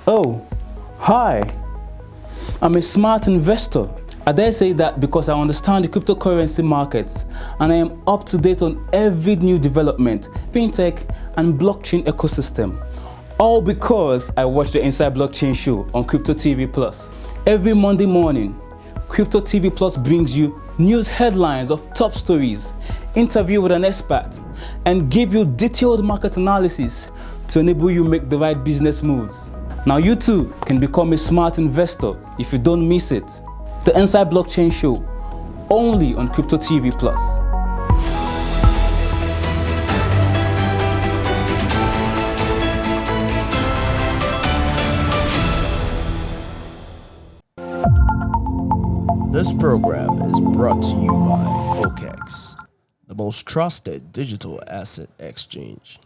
Oh, hi. I'm a smart investor. I dare say that because I understand the cryptocurrency markets and I am up to date on every new development, fintech and blockchain ecosystem. All because I watch the Inside Blockchain show on Crypto TV Plus. Every Monday morning, Crypto TV Plus brings you news headlines of top stories, interview with an expert, and give you detailed market analysis to enable you make the right business moves. Now you too can become a smart investor if you don't miss it. The Inside Blockchain Show, only on Crypto TV Plus. This program is brought to you by OKEX, the most trusted digital asset exchange.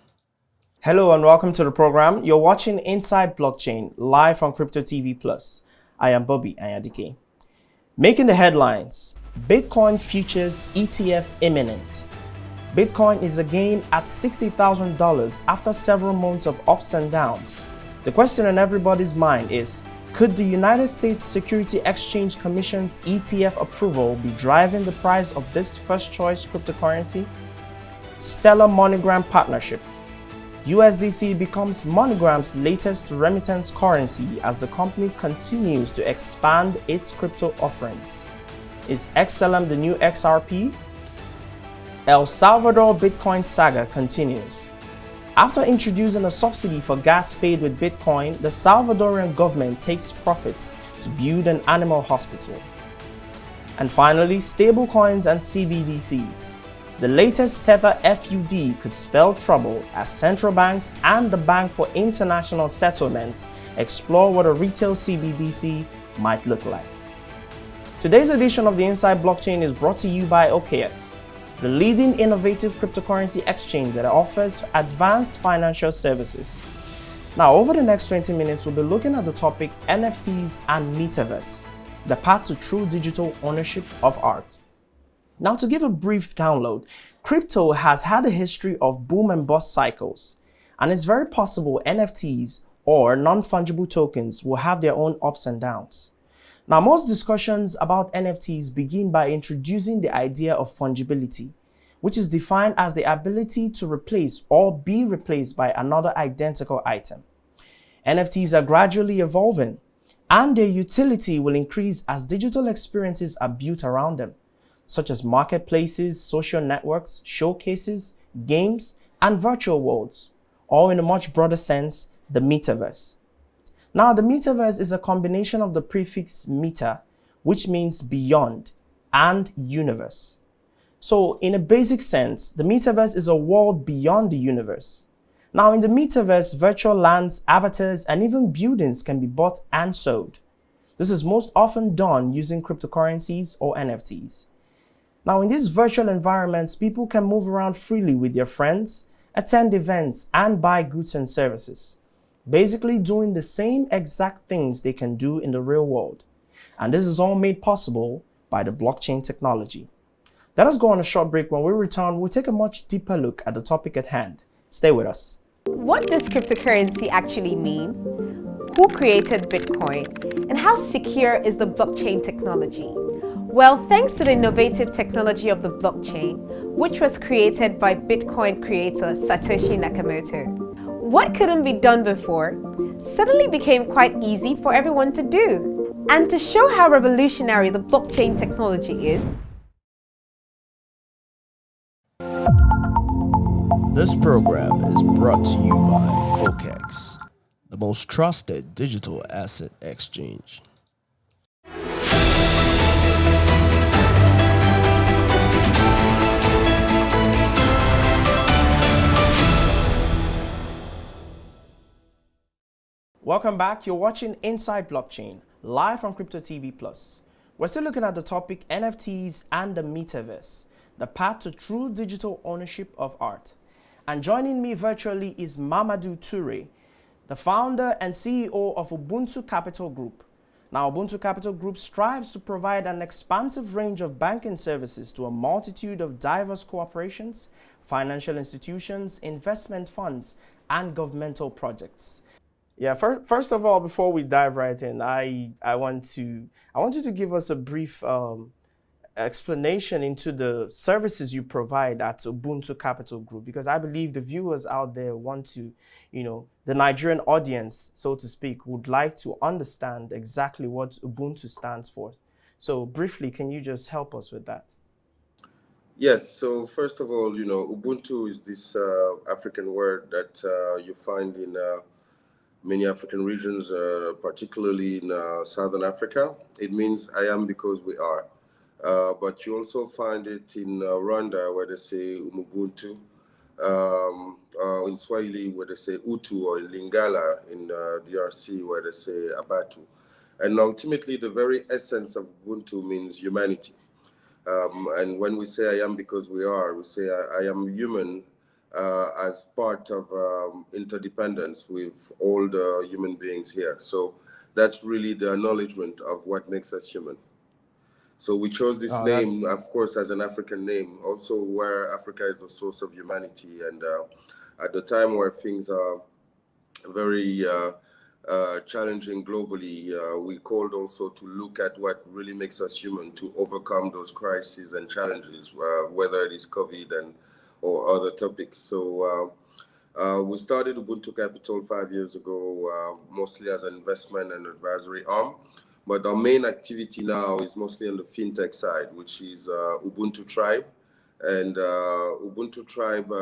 Hello and welcome to the program. You're watching Inside Blockchain live on Crypto TV Plus. I am Bobby Ayadike. Making the headlines, Bitcoin futures ETF imminent. Bitcoin is again at $60,000 after several months of ups and downs. The question on everybody's mind is, could the United States Security Exchange Commission's ETF approval be driving the price of this first choice cryptocurrency? Stellar MoneyGram partnership. USDC becomes MoneyGram's latest remittance currency as the company continues to expand its crypto offerings. Is XLM the new XRP? El Salvador Bitcoin saga continues. After introducing a subsidy for gas paid with Bitcoin, the Salvadorian government takes profits to build an animal hospital. And finally, stablecoins and CBDCs. The latest Tether FUD could spell trouble as central banks and the Bank for International Settlements explore what a retail CBDC might look like. Today's edition of the Inside Blockchain is brought to you by OKEX, the leading innovative cryptocurrency exchange that offers advanced financial services. Now, over the next 20 minutes, we'll be looking at the topic NFTs and METAVERSE, the path to true digital ownership of art. Now, to give a brief download, crypto has had a history of boom and bust cycles, and it's very possible NFTs or non-fungible tokens will have their own ups and downs. Now, most discussions about NFTs begin by introducing the idea of fungibility, which is defined as the ability to replace or be replaced by another identical item. NFTs are gradually evolving, and their utility will increase as digital experiences are built around them, such as marketplaces, social networks, showcases, games, and virtual worlds, or in a much broader sense, the metaverse. Now, the metaverse is a combination of the prefix meta, which means beyond, and universe. So, in a basic sense, the metaverse is a world beyond the universe. Now, in the metaverse, virtual lands, avatars, and even buildings can be bought and sold. This is most often done using cryptocurrencies or NFTs. Now, in these virtual environments, people can move around freely with their friends, attend events, and buy goods and services, basically doing the same exact things they can do in the real world. And this is all made possible by the blockchain technology. Let us go on a short break. When we return, we'll take a much deeper look at the topic at hand. Stay with us. What does cryptocurrency actually mean? Who created Bitcoin? And how secure is the blockchain technology? Well, thanks to the innovative technology of the blockchain, which was created by Bitcoin creator Satoshi Nakamoto, what couldn't be done before suddenly became quite easy for everyone to do. And to show how revolutionary the blockchain technology is, This program is brought to you by OKEX, the most trusted digital asset exchange. Welcome back. You're watching Inside Blockchain, live on Crypto TV Plus. We're still looking at the topic NFTs and the metaverse, the path to true digital ownership of art. And joining me virtually is Mamadou Toure, the founder and CEO of Ubuntu Capital Group. Now, Ubuntu Capital Group strives to provide an expansive range of banking services to a multitude of diverse corporations, financial institutions, investment funds, and governmental projects. Yeah, first of all, before we dive right in, I want you to give us a brief explanation into the services you provide at Ubuntu Capital Group, because I believe the viewers out there want to, the Nigerian audience, so to speak, would like to understand exactly what Ubuntu stands for. So briefly, can you just help us with that? Yes, so first of all, Ubuntu is this African word that you find in many African regions, particularly in Southern Africa. It means I am because we are. But you also find it in Rwanda, where they say Umubuntu, in Swahili, where they say Utu, or in Lingala, in DRC, where they say Abatu. And ultimately, the very essence of Ubuntu means humanity. And when we say I am because we are, we say I am human as part of interdependence with all the human beings here. So that's really the acknowledgement of what makes us human. So we chose this name, of course, as an African name, also where Africa is the source of humanity. And at the time where things are very challenging globally, we called also to look at what really makes us human, to overcome those crises and challenges, whether it is COVID or other topics. So we started Ubuntu Capital 5 years ago, mostly as an investment and advisory arm. But our main activity now is mostly on the fintech side, which is Ubuntu Tribe. And Ubuntu Tribe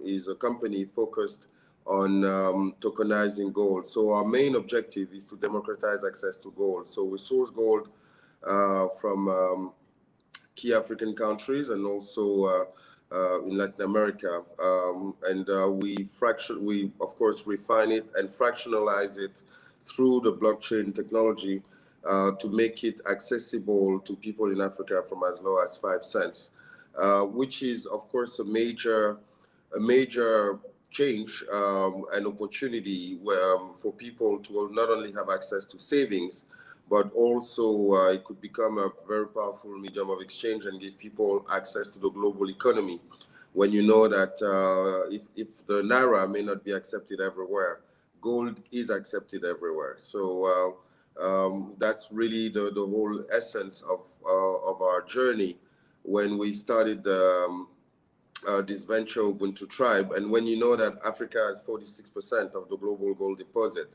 is a company focused on tokenizing gold. So our main objective is to democratize access to gold. So we source gold from key African countries and also in Latin America. And we of course refine it and fractionalize it through the blockchain technology to make it accessible to people in Africa from as low as 5 cents, which is, of course, a major change and opportunity for people to not only have access to savings, but also it could become a very powerful medium of exchange and give people access to the global economy. When you know that if the Naira may not be accepted everywhere, gold is accepted everywhere. So that's really the whole essence of our journey when we started this venture Ubuntu Tribe. And when you know that Africa has 46% of the global gold deposit,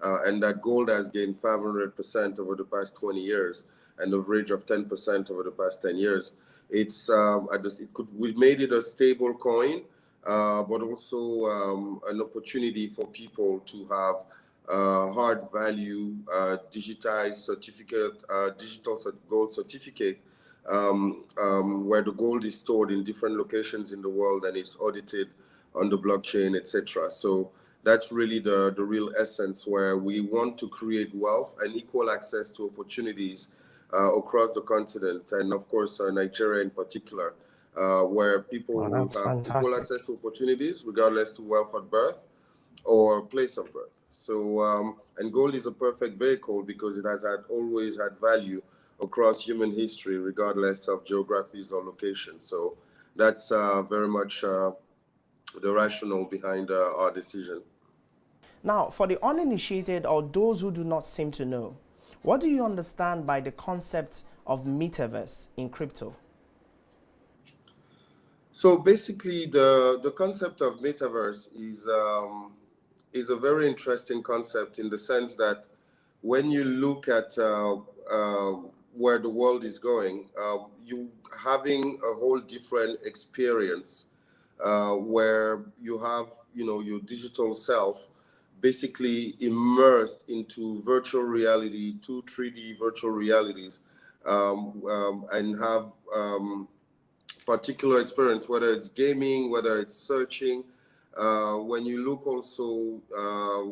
and that gold has gained 500% over the past 20 years, an average of 10% over the past 10 years, we made it a stable coin, but also an opportunity for people to have hard value digitized certificate, digital gold certificate, where the gold is stored in different locations in the world and it's audited on the blockchain, etc. So that's really the real essence, where we want to create wealth and equal access to opportunities across the continent, and of course Nigeria in particular, where people will have equal access to opportunities regardless to wealth at birth or place of birth. So and gold is a perfect vehicle because it has always had value across human history, regardless of geographies or locations. So that's very much the rationale behind our decision. Now, for the uninitiated or those who do not seem to know, what do you understand by the concept of metaverse in crypto? So basically, the concept of metaverse is a very interesting concept in the sense that when you look at where the world is going, you having a whole different experience where you have, your digital self basically immersed into virtual reality, 3D virtual realities, and have particular experience, whether it's gaming, whether it's searching. When you look also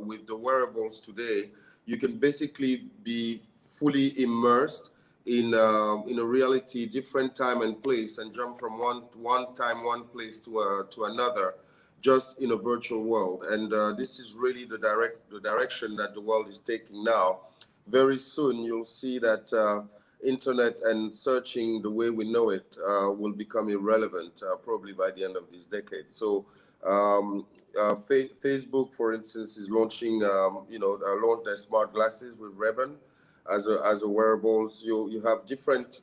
with the wearables today, you can basically be fully immersed in a reality, different time and place, and jump from one time, one place to another, just in a virtual world. And this is really the direction that the world is taking now. Very soon, you'll see that internet and searching the way we know it will become irrelevant, probably by the end of this decade. So Facebook, for instance, is launching, launched their smart glasses with Ray-Ban as a wearables. You have different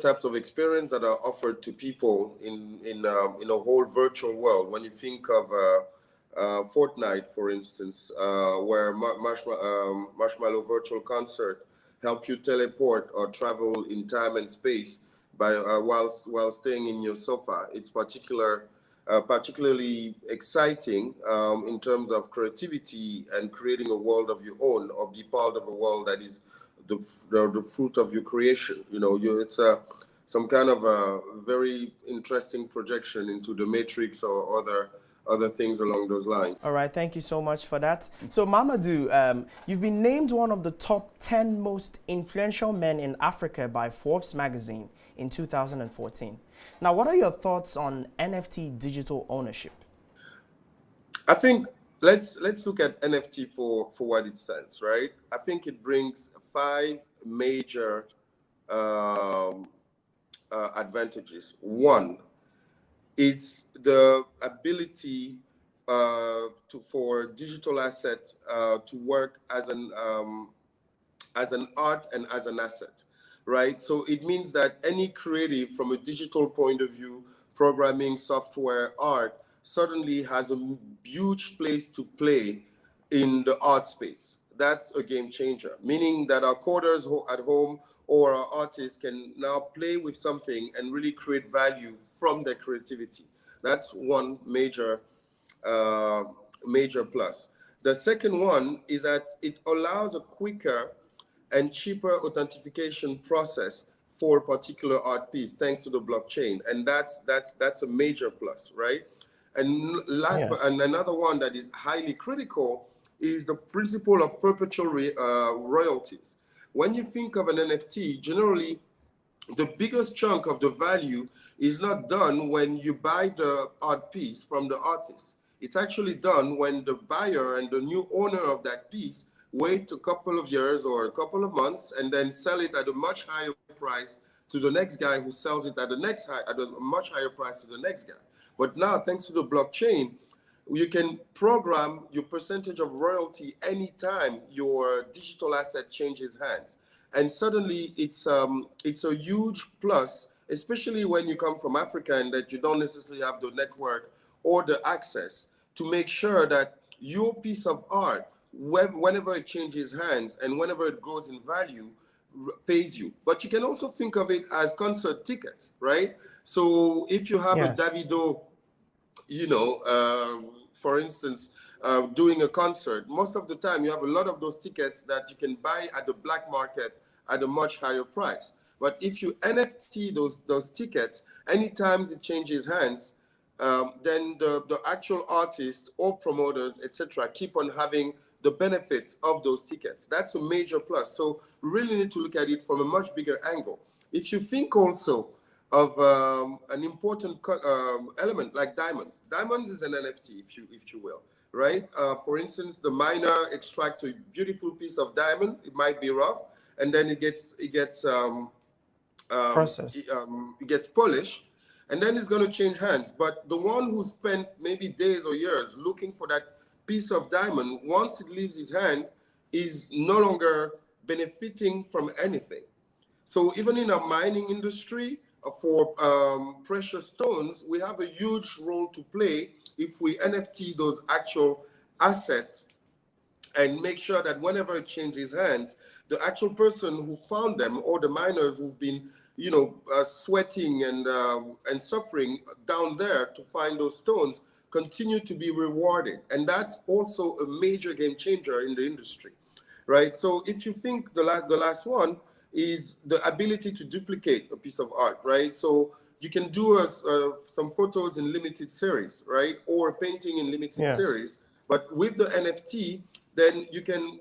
types of experience that are offered to people in a whole virtual world. When you think of Fortnite, for instance, where Marshmallow Virtual Concert help you teleport or travel in time and space by while staying in your sofa. It's particularly exciting in terms of creativity and creating a world of your own, or be part of a world that is the fruit of your creation. It's some kind of a very interesting projection into the matrix or other things along those lines. All right, thank you so much for that. So Mamadou, you've been named one of the top 10 most influential men in Africa by Forbes Magazine in 2014. Now, what are your thoughts on NFT digital ownership? I think let's look at NFT for what it stands, right? I think it brings 5 major advantages. One, it's the ability for digital assets to work as an art and as an asset, right? So it means that any creative from a digital point of view, programming, software, art, suddenly has a huge place to play in the art space. That's a game changer, meaning that our coders at home or our artists can now play with something and really create value from their creativity. That's one major plus. The second one is that it allows a quicker and cheaper authentication process for a particular art piece, thanks to the blockchain, and that's a major plus, right? And and another one that is highly critical is the principle of perpetual royalties. When you think of an NFT, generally, the biggest chunk of the value is not done when you buy the art piece from the artist. It's actually done when the buyer and the new owner of that piece wait a couple of years or a couple of months and then sell it at a much higher price to the next guy who sells it at a much higher price to the next guy. But now, thanks to the blockchain, you can program your percentage of royalty anytime your digital asset changes hands. And suddenly it's a huge plus, especially when you come from Africa and that you don't necessarily have the network or the access to make sure that your piece of art, whenever it changes hands and whenever it grows in value, pays you. But you can also think of it as concert tickets, right? So if you have a Davido, for instance, doing a concert, most of the time you have a lot of those tickets that you can buy at the black market at a much higher price. But if you NFT those tickets, anytime it changes hands, then the actual artists or promoters, etc., keep on having the benefits of those tickets. That's a major plus. So we really need to look at it from a much bigger angle. If you think also of an important element like diamonds. Diamonds is an NFT, if you will, right? For instance, the miner extracts a beautiful piece of diamond. It might be rough, and then it gets processed. It gets polished, and then it's going to change hands. But the one who spent maybe days or years looking for that piece of diamond, once it leaves his hand, is no longer benefiting from anything. So even in our mining industry, for precious stones, we have a huge role to play if we NFT those actual assets and make sure that whenever it changes hands, the actual person who found them or the miners who've been, sweating and suffering down there to find those stones continue to be rewarded. And that's also a major game changer in the industry, right? So if you think the last one is the ability to duplicate a piece of art, right? So you can do some photos in limited series, right? Or a painting in limited series. But with the NFT, then you can,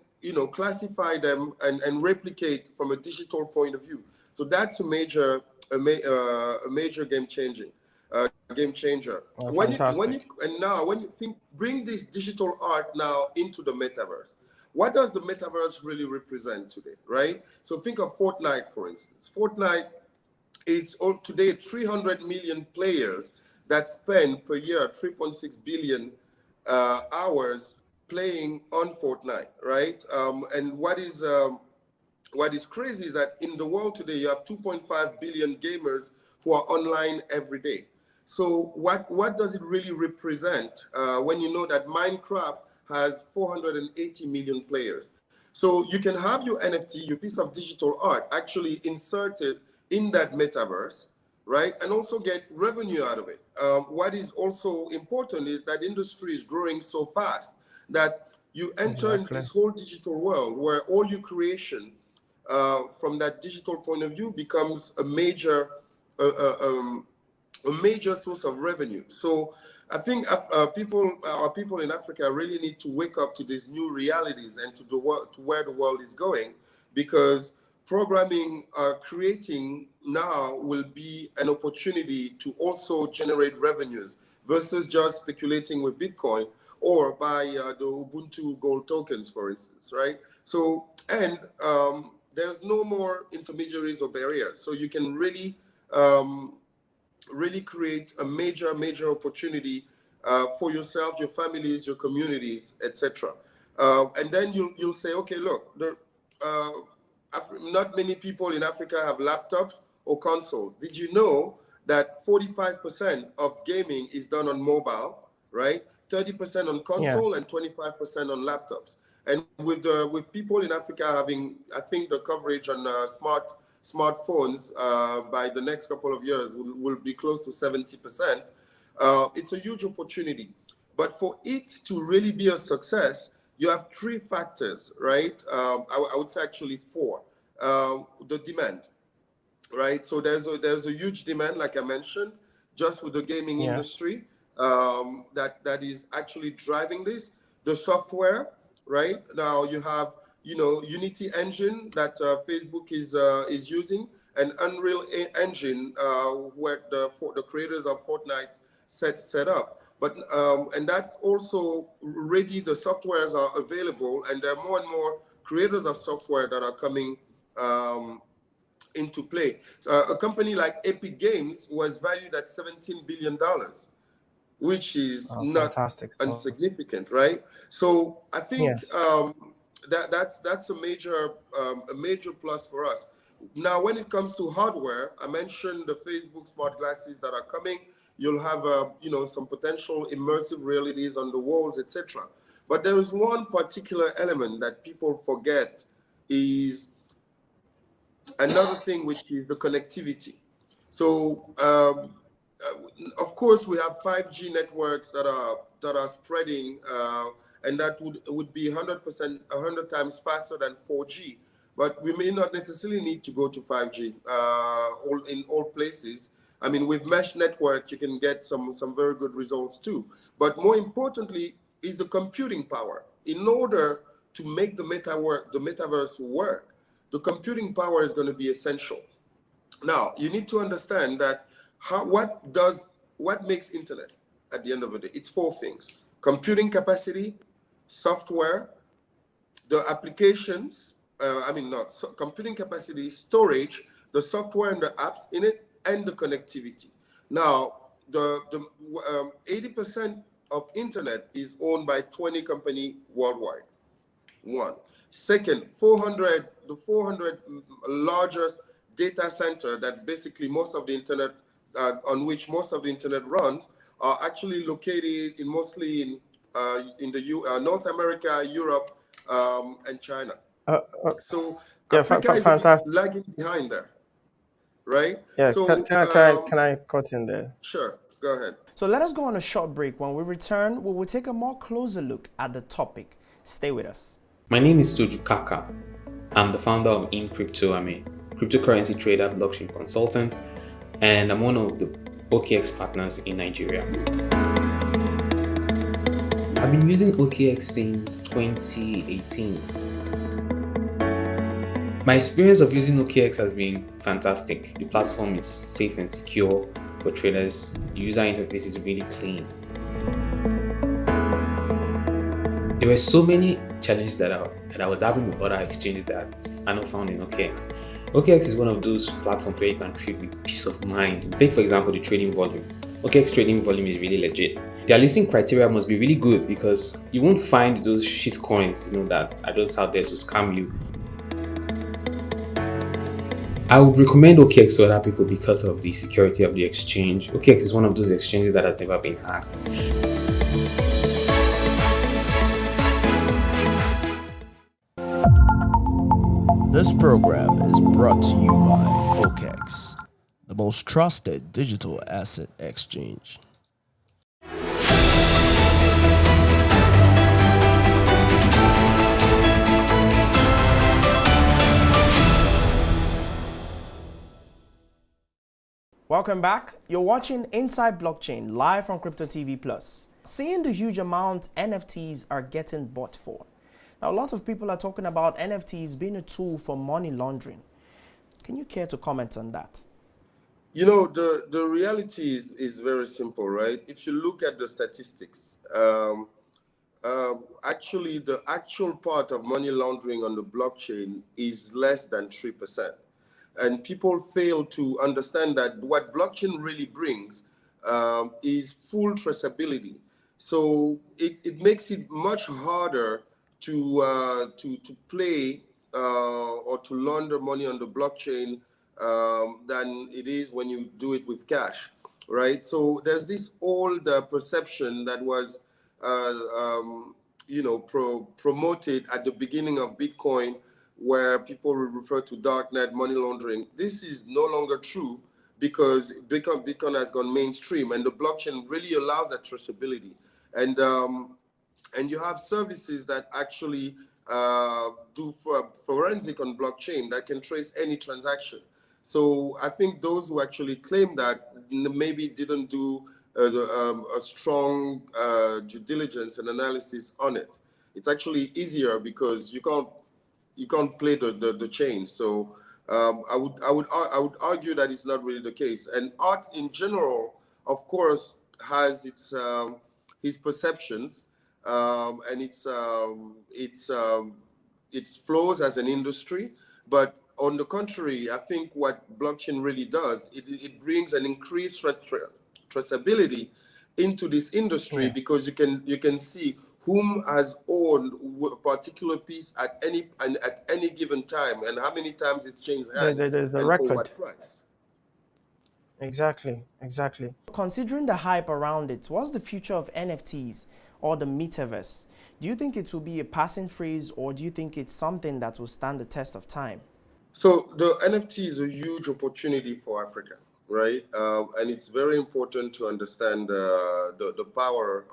classify them and replicate from a digital point of view. So that's a major game changer. Oh, when you think, bring this digital art now into the metaverse. What does the metaverse really represent today, right? So think of Fortnite, for instance. Fortnite, it's today 300 million players that spend per year 3.6 billion hours playing on Fortnite, right? And what is crazy is that in the world today, you have 2.5 billion gamers who are online every day. So what does it really represent when you know that Minecraft has 480 million players? So you can have your NFT, your piece of digital art, actually inserted in that metaverse, right? And also get revenue out of it. What is also important is that industry is growing so fast that you enter into this whole digital world where all your creation from that digital point of view becomes a major source of revenue. So I think our people in Africa really need to wake up to these new realities and to where the world is going, because programming, creating now will be an opportunity to also generate revenues versus just speculating with Bitcoin or buy the Ubuntu gold tokens, for instance, right? So, and there's no more intermediaries or barriers. So you can really create a major opportunity for yourself, your families, your communities, etc. And then you'll say, okay, look, not many people in Africa have laptops or consoles. Did you know that 45% of gaming is done on mobile, right? 30% on console, yes, and 25% on laptops. And with people in Africa having, I think the coverage on smartphones by the next couple of years will be close to 70%. It's a huge opportunity. But for it to really be a success, you have three factors, right? I would say actually four. The demand, right? So there's a huge demand, like I mentioned, just with the gaming, yes, industry that is actually driving this. The software, right? Now you have, Unity engine that Facebook is using, an Unreal Engine where the creators of Fortnite set up. But and that's also ready. The softwares are available, and there are more and more creators of software that are coming into play. A company like Epic Games was valued at $17 billion, which is not insignificant, right? So I think, yes, that's a major plus for us. Now, when it comes to hardware, I mentioned the Facebook smart glasses that are coming. You'll have some potential immersive realities on the walls, etc. But there is one particular element that people forget, is another thing, which is the connectivity. So of course we have 5G networks that are spreading, and that would be 100 times faster than 4G. But we may not necessarily need to go to 5G in all places. I mean, with mesh network, you can get some very good results too. But more importantly is the computing power. In order to make the metaverse work, the computing power is going to be essential. Now, you need to understand that what makes internet at the end of the day? It's four things: computing capacity, software, the applications, computing capacity, storage, the software and the apps in it, and the connectivity. Now, the 80% of internet is owned by 20 companies worldwide. One. Second, the 400 largest data center that basically most of the internet, on which most of the internet runs, are actually located mostly in North America, Europe, and China. So Africa is lagging behind there, right? Yeah. So can I cut in there? Sure. Go ahead. So let us go on a short break. When we return, we will take a more closer look at the topic. Stay with us. My name is Toju Kaka. I'm the founder of InCrypto. I'm a cryptocurrency trader, blockchain consultant, and I'm one of the OKX partners in Nigeria. I've been using OKX since 2018. My experience of using OKX has been fantastic. The platform is safe and secure for traders. The user interface is really clean. There were so many challenges that I was having with other exchanges that are not found in OKX. OKX is one of those platforms where you can trade with peace of mind. Take, for example, the trading volume. OKX trading volume is really legit. Their listing criteria must be really good because you won't find those shit coins, that are just out there to scam you. I would recommend OKX to other people because of the security of the exchange. OKX is one of those exchanges that has never been hacked. This program is brought to you by OKX, the most trusted digital asset exchange. Welcome back. You're watching Inside Blockchain live from Crypto TV Plus. Seeing the huge amount NFTs are getting bought for. Now, a lot of people are talking about NFTs being a tool for money laundering. Can you care to comment on that? The reality is very simple, right? If you look at the statistics, actually the actual part of money laundering on the blockchain is less than 3%. And people fail to understand that what blockchain really brings is full traceability. So it makes it much harder to play or to launder money on the blockchain than it is when you do it with cash, right? So there's this old perception that was promoted at the beginning of Bitcoin, where people refer to darknet money laundering. This is no longer true because Bitcoin has gone mainstream, and the blockchain really allows that traceability. And you have services that actually do forensic on blockchain that can trace any transaction. So I think those who actually claim that maybe didn't do a strong due diligence and analysis on it. It's actually easier because you can't play the chain. So I would argue that it's not really the case. And art in general, of course, has its perceptions and its flows as an industry. But on the contrary, I think what blockchain really does, it brings an increased traceability into this industry, because you can see whom has owned a particular piece at any given time, and how many times it's changed hands, There's a and record. for what price. Exactly. Considering the hype around it, what's the future of NFTs or the metaverse? Do you think it will be a passing phrase, or do you think it's something that will stand the test of time? So the NFT is a huge opportunity for Africa, right? And it's very important to understand the power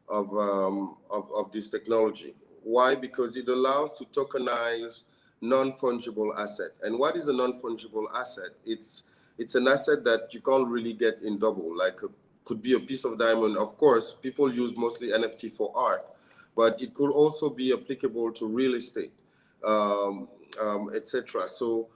of this technology. Why? Because it allows to tokenize non-fungible asset. And what is a non-fungible asset? It's an asset that you can't really get in double, like could be a piece of diamond. Of course, people use mostly NFT for art, but it could also be applicable to real estate, etc. So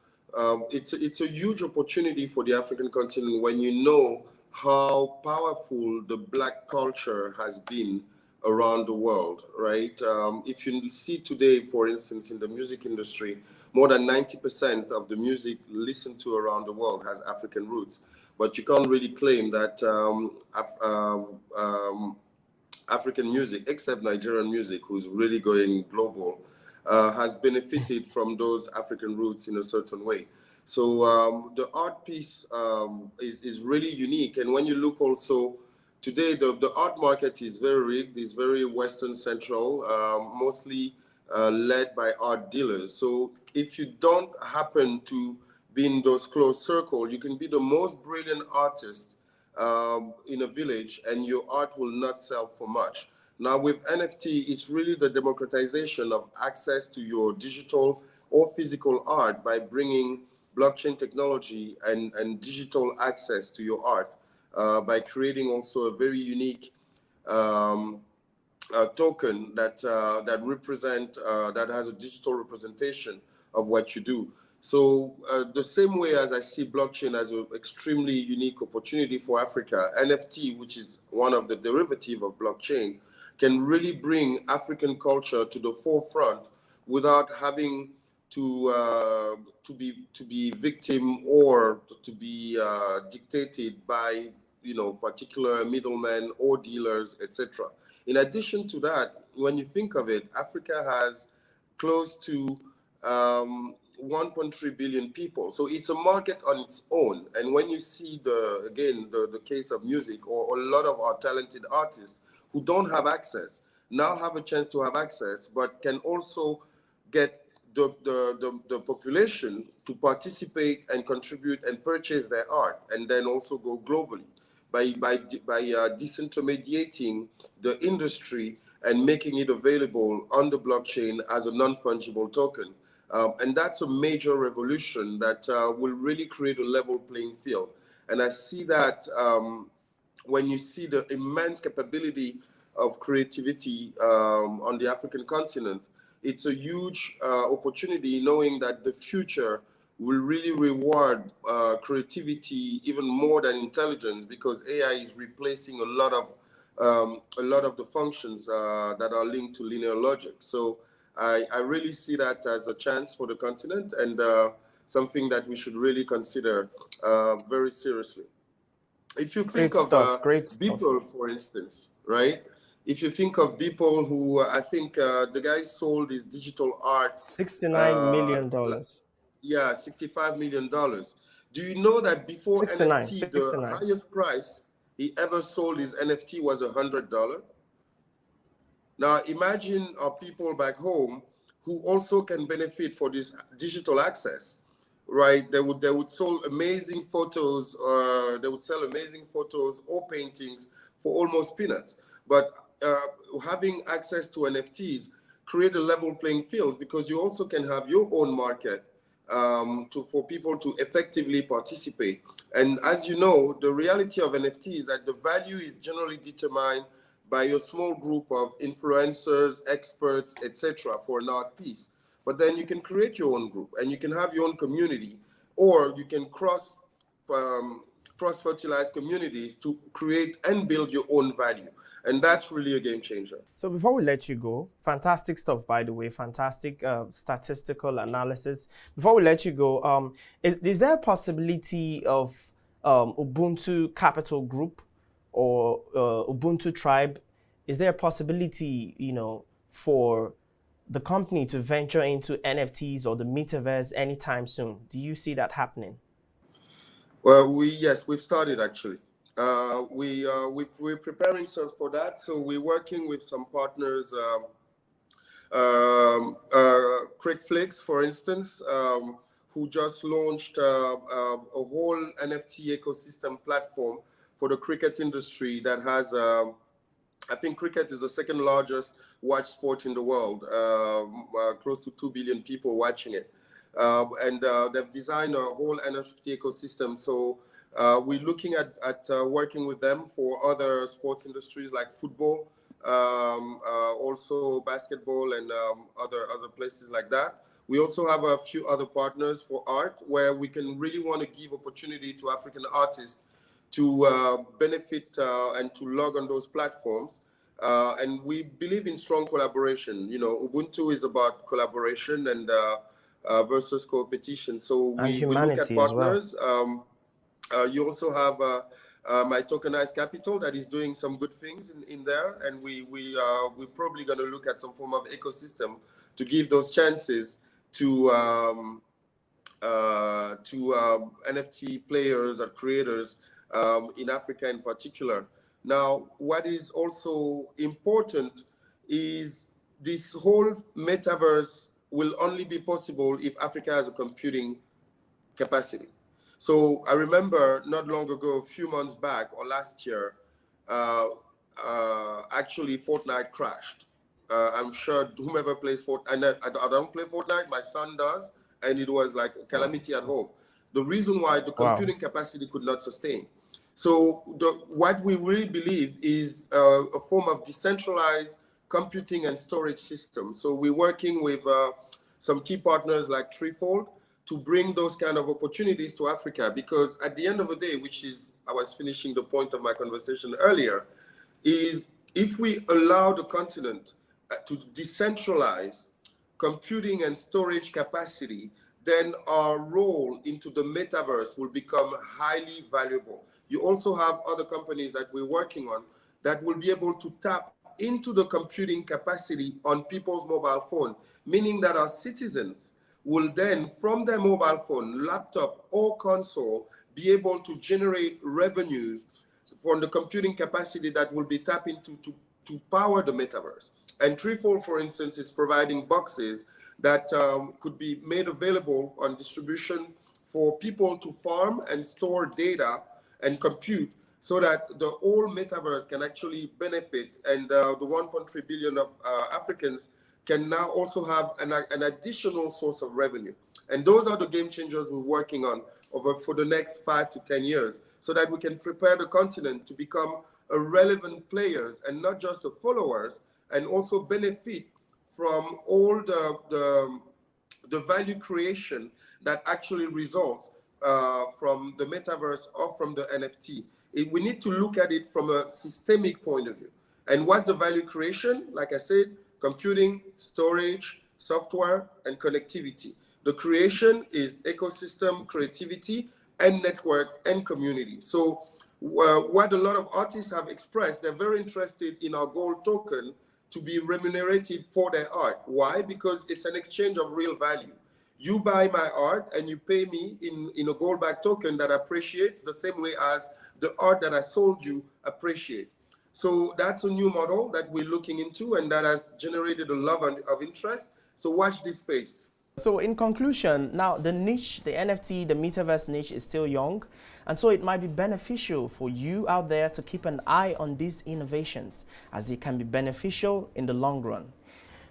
it's a huge opportunity for the African continent when you know how powerful the Black culture has been around the world, right? If you see today, for instance, in the music industry, more than 90% of the music listened to around the world has African roots. But you can't really claim that African music, except Nigerian music, who's really going global, has benefited from those African roots in a certain way. So the art piece is really unique. And when you look also, today the art market is very rigged, is very Western central, mostly led by art dealers. So if you don't happen to be in those close circles, you can be the most brilliant artist in a village and your art will not sell for much. Now with NFT, it's really the democratization of access to your digital or physical art by bringing blockchain technology and digital access to your art, by creating also a very unique token that that has a digital representation of what you do. So the same way as I see blockchain as an extremely unique opportunity for Africa, NFT, which is one of the derivatives of blockchain, can really bring African culture to the forefront without having to be victim or to be dictated by particular middlemen or dealers, etc. In addition to that, when you think of it, Africa has close to 1.3 billion people. So it's a market on its own. And when you see the case of music, or a lot of our talented artists who don't have access now have a chance to have access, but can also get the population to participate and contribute and purchase their art, and then also go globally by disintermediating the industry and making it available on the blockchain as a non-fungible token. And that's a major revolution that will really create a level playing field. And I see that when you see the immense capability of creativity on the African continent, it's a huge opportunity, knowing that the future will really reward creativity even more than intelligence, because AI is replacing a lot of the functions that are linked to linear logic. So I really see that as a chance for the continent, and something that we should really consider very seriously. If you think of Beeple, for instance, right? If you think of Beeple, who I think the guy sold his digital art, $69 million. Yeah, $65 million. Do you know that before 69, NFT, 69. the highest price he ever sold his NFT was $100? Now imagine our people back home who also can benefit for this digital access, right? They would sell amazing photos, they would sell amazing photos or paintings for almost peanuts. But having access to NFTs create a level playing field, because you also can have your own market for people to effectively participate. And as you know, the reality of NFT is that the value is generally determined by a small group of influencers, experts, etc. for an art piece. But then you can create your own group, and you can have your own community, or you can cross-fertilize communities to create and build your own value. And that's really a game changer. So before we let you go, fantastic stuff, by the way, fantastic statistical analysis. Before we let you go, is there a possibility of Ubuntu Capital Group or Ubuntu Tribe? Is there a possibility, for the company to venture into NFTs or the metaverse anytime soon? Do you see that happening? Well, we've started actually. We're preparing for that. So we're working with some partners, CrickFlix, for instance, who just launched a whole NFT ecosystem platform for the cricket industry that has, I think cricket is the second largest watch sport in the world, close to 2 billion people watching it. And they've designed a whole NFT ecosystem. So we're looking at working with them for other sports industries like football, also basketball, and other places like that. We also have a few other partners for art, where we can really want to give opportunity to African artists to benefit and to log on those platforms. And we believe in strong collaboration. Ubuntu is about collaboration and versus competition. So we look at partners. Well. You also have my tokenized capital that is doing some good things in there, and we're probably going to look at some form of ecosystem to give those chances to NFT players or creators in Africa in particular. Now, what is also important is this whole metaverse will only be possible if Africa has a computing capacity. So I remember not long ago, a few months back or last year, actually Fortnite crashed. I'm sure whomever plays Fortnite, I don't play Fortnite, my son does, and it was like a calamity at home. The reason why the computing capacity could not sustain. So what we really believe is a form of decentralized computing and storage system. So we're working with some key partners like Threefold to bring those kind of opportunities to Africa, because at the end of the day, which is, I was finishing the point of my conversation earlier, is if we allow the continent to decentralize computing and storage capacity, then our role into the metaverse will become highly valuable. you also have other companies that we're working on that will be able to tap into the computing capacity on people's mobile phone, meaning that our citizens will then, from their mobile phone, laptop, or console, be able to generate revenues from the computing capacity that will be tapped into to power the metaverse. And Threefold, for instance, is providing boxes that could be made available on distribution for people to farm and store data and compute, so that the whole metaverse can actually benefit, and the 1.3 billion of Africans can now also have an additional source of revenue. And those are the game changers we're working on for the next 5 to 10 years, so that we can prepare the continent to become a relevant players and not just the followers, and also benefit from all the value creation that actually results from the metaverse or from the NFT. We need to look at it from a systemic point of view. And what's the value creation? Like I said, computing, storage, software, and connectivity. The creation is ecosystem, creativity, and network, and community. So what a lot of artists have expressed, they're very interested in our gold token to be remunerated for their art. Why? Because it's an exchange of real value. You buy my art and you pay me in a gold-backed token that appreciates the same way as the art that I sold you appreciates. So that's a new model that we're looking into, and that has generated a lot of interest. So watch this space. So in conclusion, now the niche, the NFT, the metaverse niche is still young, and so it might be beneficial for you out there to keep an eye on these innovations, as it can be beneficial in the long run.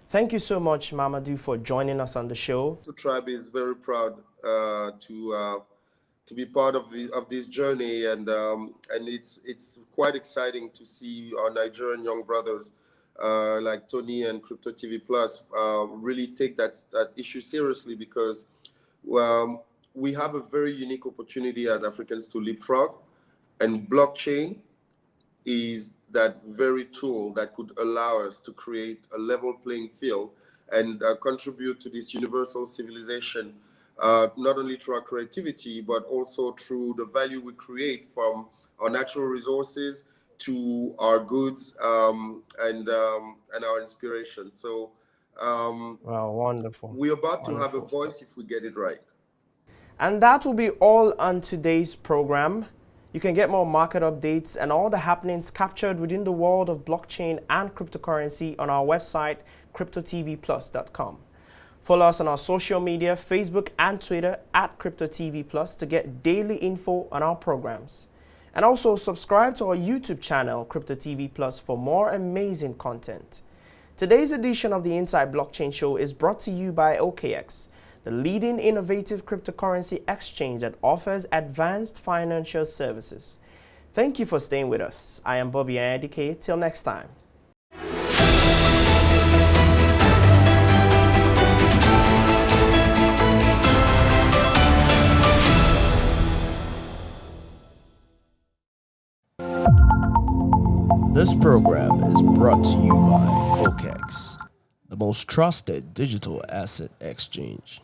Thank you so much, Mamadou, for joining us on the show. The tribe is very proud to be part of this journey, and it's quite exciting to see our Nigerian young brothers like Tony and Crypto TV Plus really take that issue seriously, because we have a very unique opportunity as Africans to leapfrog, and blockchain is that very tool that could allow us to create a level playing field and contribute to this universal civilization, not only through our creativity, but also through the value we create from our natural resources to our goods and our inspiration. So Wow, wonderful. we're about to have a Wonderful voice if we get it right. And that will be all on today's program. You can get more market updates and all the happenings captured within the world of blockchain and cryptocurrency on our website, cryptotvplus.com. Follow us on our social media, Facebook and Twitter at CryptoTVPlus to get daily info on our programs. And also subscribe to our YouTube channel, Crypto TV Plus, for more amazing content. Today's edition of the Inside Blockchain Show is brought to you by OKX, the leading innovative cryptocurrency exchange that offers advanced financial services. Thank you for staying with us. I am Bobby Ayadike. Till next time. This program is brought to you by OKX, the most trusted digital asset exchange.